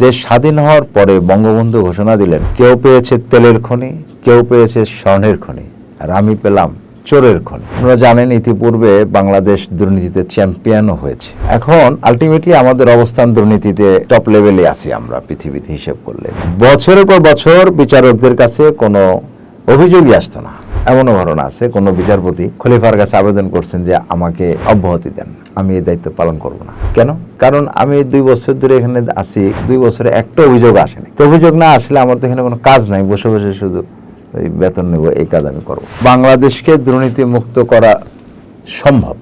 দেশ স্বাধীন হওয়ার পরে বঙ্গবন্ধু ঘোষণা দিলেন, কেউ পেয়েছে তেলের খনি, কেউ পেয়েছে স্বর্ণের খনি, আর আমি পেলাম চোরের খনি। আপনারা জানেন ইতিপূর্বে বাংলাদেশ দুর্নীতিতে চ্যাম্পিয়নও হয়েছে। এখন আলটিমেটলি আমাদের অবস্থান দুর্নীতিতে টপ লেভেলে আছি আমরা পৃথিবীতে হিসেব করলে। বছরের পর বছর বিচারকদের কাছে কোনো অভিযোগই আসতো না। এমনও ঘটনা আছে, কোনো বিচারপতি খলিফার কাছে আবেদন করছেন যে আমাকে অব্যাহতি দেন, আমি এই দায়িত্ব পালন করব না। কেন? কারণ আমি 2 বছর ধরে এখানে আছি, 2 বছরে একটা অভিযোগ আসেনি। তো অভিযোগ না আসলে আমার তো এখানে কোনো কাজ নাই, বসে বসে শুধু এই বেতন নেব, এই কাজ আমি করব। বাংলাদেশকে দুর্নীতি মুক্ত করা সম্ভব,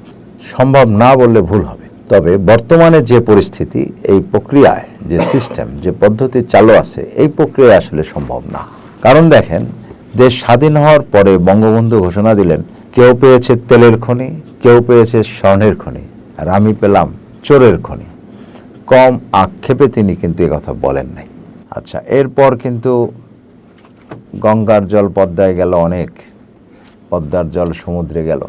সম্ভব না বললে ভুল হবে। তবে বর্তমানে যে পরিস্থিতি, এই প্রক্রিয়ায় যে সিস্টেম, যে পদ্ধতি চালু আছে, এই প্রক্রিয়া আসলে সম্ভব না। কারণ দেখেন, দেশ স্বাধীন হওয়ার পরে বঙ্গবন্ধু ঘোষণা দিলেন, কেউ পেয়েছে তেলের খনি, কেউ পেয়েছে স্বর্ণের খনি, আর আমি পেলাম চোরের খনি। কম আক্ষেপে তিনি কিন্তু কথা বলেন নাই। আচ্ছা, এরপর কিন্তু গঙ্গার জল পদ্মায় গেল, অনেক পদ্মার জল সমুদ্রে গেল,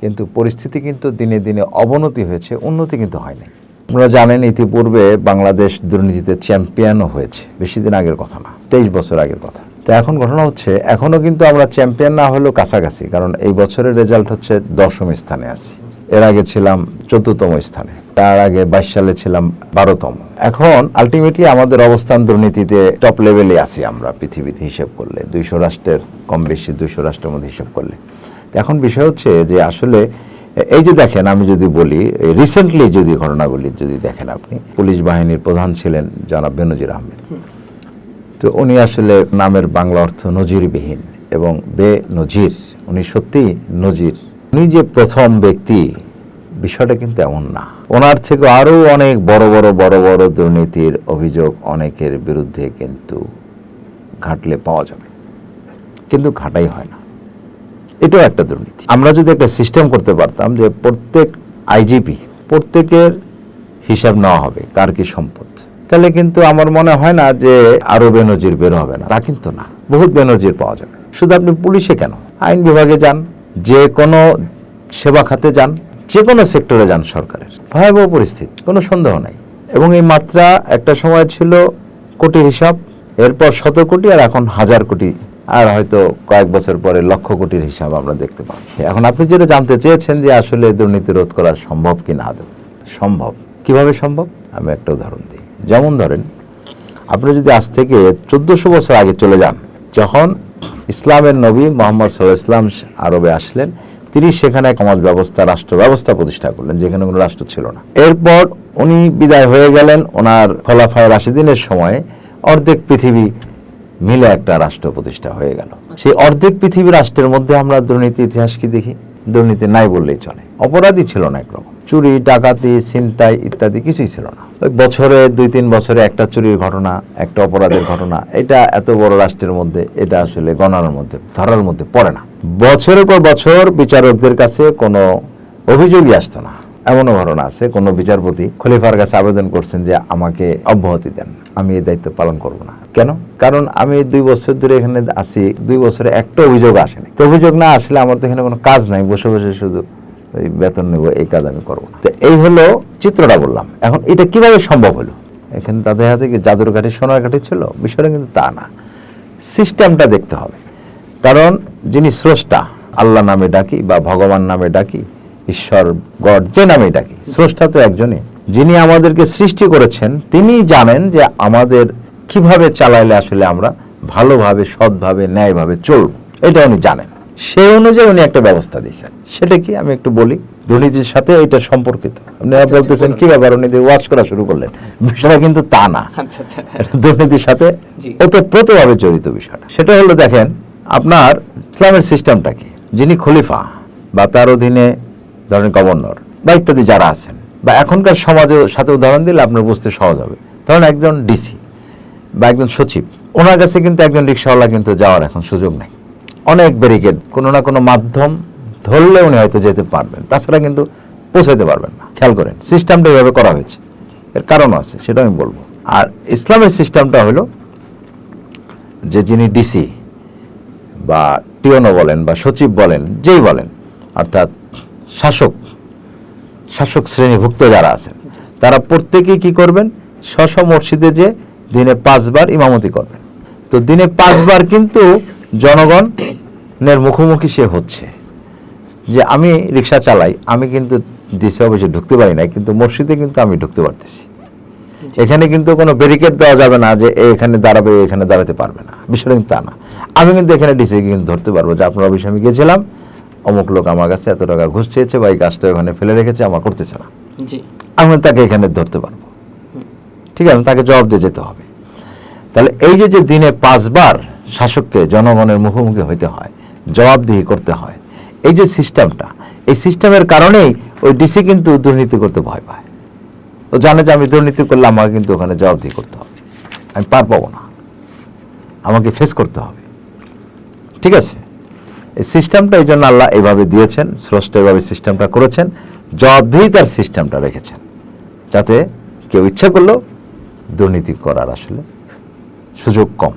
কিন্তু পরিস্থিতি কিন্তু দিনে দিনে অবনতি হয়েছে, উন্নতি কিন্তু হয়নি। আপনারা জানেন ইতিপূর্বে বাংলাদেশ দুর্নীতিতে চ্যাম্পিয়নও হয়েছে, বেশি দিন আগের কথা না, 23 বছর আগের কথা। তো এখন ঘটনা হচ্ছে, এখনও কিন্তু আমরা চ্যাম্পিয়ন না হলেও কাছাকাছি, কারণ এই বছরের রেজাল্ট হচ্ছে 10ম স্থানে আছি। এর আগে ছিলাম 14তম স্থানে, তার আগে 22 সালে ছিলাম 12তম। এখন আলটিমেটলি আমাদের অবস্থান দুর্নীতিতে টপ লেভেলে আছি আমরা পৃথিবীতে হিসেব করলে, 200 রাষ্ট্রের কম বেশি, 200 রাষ্ট্রের মধ্যে হিসেব করলে। এখন বিষয় হচ্ছে যে আসলে এই যে দেখেন, আমি যদি বলি রিসেন্টলি যদি ঘটনাগুলি যদি দেখেন, আপনি পুলিশ বাহিনীর প্রধান ছিলেন জনাব বেনজির আহমেদ। তো উনি আসলে নামের বাংলা অর্থ নজিরবিহীন, এবং বেনজির, উনি সত্যিই নজির। উনি যে প্রথম ব্যক্তি, বিষয়টা কিন্তু এমন না। ওনার থেকে আরও অনেক বড় বড় দুর্নীতির অভিযোগ অনেকের বিরুদ্ধে কিন্তু ঘাটলে পাওয়া যাবে, কিন্তু ঘাটাই হয় না। এটাও একটা দুর্নীতি। আমরা যদি একটা সিস্টেম করতে পারতাম যে প্রত্যেক আইজিপি, প্রত্যেকের হিসাব নেওয়া হবে কার কি সম্পদ, তাহলে কিন্তু আমার মনে হয় না যে আরো বেনজির বের হবে না। তা কিন্তু না, বহুত বেনজির পাওয়া যাবে। শুধু আপনি পুলিশে কেন, আইন বিভাগে যান, যে কোনো সেবা খাতে যান, যে কোনো সেক্টরে যান সরকারের, ভয়াবহ পরিস্থিতি, কোনো সন্দেহ নাই। এবং এই মাত্রা একটা সময় ছিল কোটির হিসাব, এরপর 100 কোটি, আর এখন 1000 কোটি, আর হয়তো কয়েক বছর পরে লক্ষ কোটির হিসাব আমরা দেখতে পাবো। এখন আপনি যেটা জানতে চেয়েছেন যে আসলে দুর্নীতি রোধ করা সম্ভব কি না, সম্ভব। কিভাবে সম্ভব? আমি একটা উদাহরণ দিই। যেমন ধরেন, আপনি যদি আজ থেকে 1400 বছর আগে চলে যান, যখন ইসলামের নবী মুহাম্মদ সাল্লাল্লাহু আলাইহি ওয়াসাল্লাম আরবে আসলেন, তিনি সেখানে সমাজ ব্যবস্থা, রাষ্ট্র ব্যবস্থা প্রতিষ্ঠা করলেন, যেখানে কোনো রাষ্ট্র ছিল না। এরপর উনি বিদায় হয়ে গেলেন, ওনার খোলাফায়ে রাশিদিনের সময় অর্ধেক পৃথিবী মিলে একটা রাষ্ট্র প্রতিষ্ঠা হয়ে গেল। সেই অর্ধেক পৃথিবী রাষ্ট্রের মধ্যে আমরা দুর্নীতি ইতিহাস কি দেখি? দুর্নীতি নাই বললেই চলে। অপরাধী ছিল না একরকম, চুরি, ডাকাতি, ছিনতাই ইত্যাদি কিছুই ছিল না। ওই বছরে 2-3 বছরে একটা চুরির ঘটনা, একটা অপরাধের ঘটনা, এটা এত বড় রাষ্ট্রের মধ্যে এটা আসলে গণনার মধ্যে, ধরার মধ্যে পড়ে না। বছরের পর বছর বিচারকদের কাছে কোনো অভিযোগই আসতো না। এমনও ঘটনা আছে, কোনো বিচারপতি খলিফার কাছে আবেদন করছেন যে আমাকে অব্যাহতি দেন, আমি এই দায়িত্ব পালন করব না। কেন? কারণ আমি 2 বছর ধরে এখানে আছি, 2 বছরে একটা অভিযোগ আসেনি। তো অভিযোগ না আসলে আমার তো এখানে কোনো কাজ নাই, বসে বসে শুধু এই বেতন নেব, এই কাজ আমি করব না। তো এই হলো চিত্রটা বললাম। এখন এটা কিভাবে সম্ভব হলো? এখানে তাদের হাতে কি জাদুর কাঠি, সোনার কাঠি ছিল? বিষয়টা কিন্তু তা না, সিস্টেমটা দেখতে হবে। কারণ যিনি স্রষ্টা, আল্লাহ নামে ডাকি বা ভগবান নামে ডাকি, ঈশ্বর, গড, যে নামে ডাকি, স্রষ্টা তো একজনই। যিনি আমাদেরকে সৃষ্টি করেছেন, তিনি জানেন যে আমাদের কিভাবে চালাইলে আসলে আমরা ভালোভাবে, সৎভাবে, ন্যায়ভাবে চলব, এটা উনি জানেন। সেই অনুযায়ী উনি একটা ব্যবস্থা দিয়েছেন। সেটা কি আমি একটু বলি। দুর্নীতির সাথে এটা সম্পর্কিত। আপনি বলতেছেন কি ব্যাপার, উনি ওয়াচ করা শুরু করলেন, বিষয়টা কিন্তু তা না। দুর্নীতির সাথে ওতপ্রোতভাবে জড়িত বিষয়টা। সেটা হলো, দেখেন আপনার ইসলামের সিস্টেমটা কি, যিনি খলিফা বা তার অধীনে ধরেন গভর্নর বা ইত্যাদি যারা আছেন, বা এখনকার সমাজের সাথে উদাহরণ দিলে আপনার বুঝতে সহজ হবে। ধরেন একজন ডিসি বা একজন সচিব, ওনার কাছে কিন্তু একজন রিক্সাওয়ালা কিন্তু যাওয়ার এখন সুযোগ নেই। অনেক ব্যারিকেড, কোনো না কোনো মাধ্যম ধরলে উনি হয়তো যেতে পারবেন, তাছাড়া কিন্তু পৌঁছাতে পারবেন না। খেয়াল করেন, সিস্টেমটা এইভাবে করা হয়েছে, এর কারণও আছে, সেটা আমি বলবো। আর ইসলামের সিস্টেমটা হলো যে যিনি ডিসি বা টিওনো বলেন বা সচিব বলেন, যেই বলেন, অর্থাৎ শাসক শ্রেণীভুক্ত যারা আছেন, তারা প্রত্যেকেই কি করবেন, স্ব মসজিদে যে দিনে 5 বার ইমামতি করবেন। তো দিনে 5 বার কিন্তু জনগণের মুখোমুখি সে হচ্ছে যে আমি রিক্সা চালাই, আমি কিন্তু ডিসি অফিসে ঢুকতে পারি না, কিন্তু মসজিদে কিন্তু আমি ঢুকতে পারতেছি। এখানে কিন্তু কোনো ব্যারিকেড দেওয়া যাবে না যে এখানে দাঁড়াবে, এখানে দাঁড়াতে পারবে না, বিষয়টা কিন্তু তা না। আমি কিন্তু এখানে ডিসি কিন্তু ধরতে পারবো যে আপনার অফিসে আমি গিয়েছিলাম, অমুক লোক আমার কাছে এত টাকা ঘুষ চেয়েছে বা এই কাজটা ওখানে ফেলে রেখেছে, আমার করতেছে না, আমি তাকে এখানে ধরতে পারবো। ঠিক আছে, তাকে জবাব দিয়ে যেতে হবে। তাহলে এই যে দিনে 5 বার শাসককে জনগণের মুখোমুখি হইতে হয়, জবাবদিহি করতে হয়, এই যে সিস্টেমটা, এই সিস্টেমের কারণেই ওই ডিসি কিন্তু দুর্নীতি করতে ভয় পায়। ও জানে যে আমি দুর্নীতি করলে আমাকে কিন্তু ওখানে জবাবদিহি করতে হবে, আমি পার পাবো না, আমাকে ফেস করতে হবে। ঠিক আছে, এই সিস্টেমটা এই জন্য আল্লাহ এইভাবে দিয়েছেন, স্রষ্টা এইভাবে সিস্টেমটা করেছেন, জবাবদিহিতার সিস্টেমটা রেখেছেন, যাতে কেউ ইচ্ছা করলেও দুর্নীতি করার আসলে সুযোগ কম।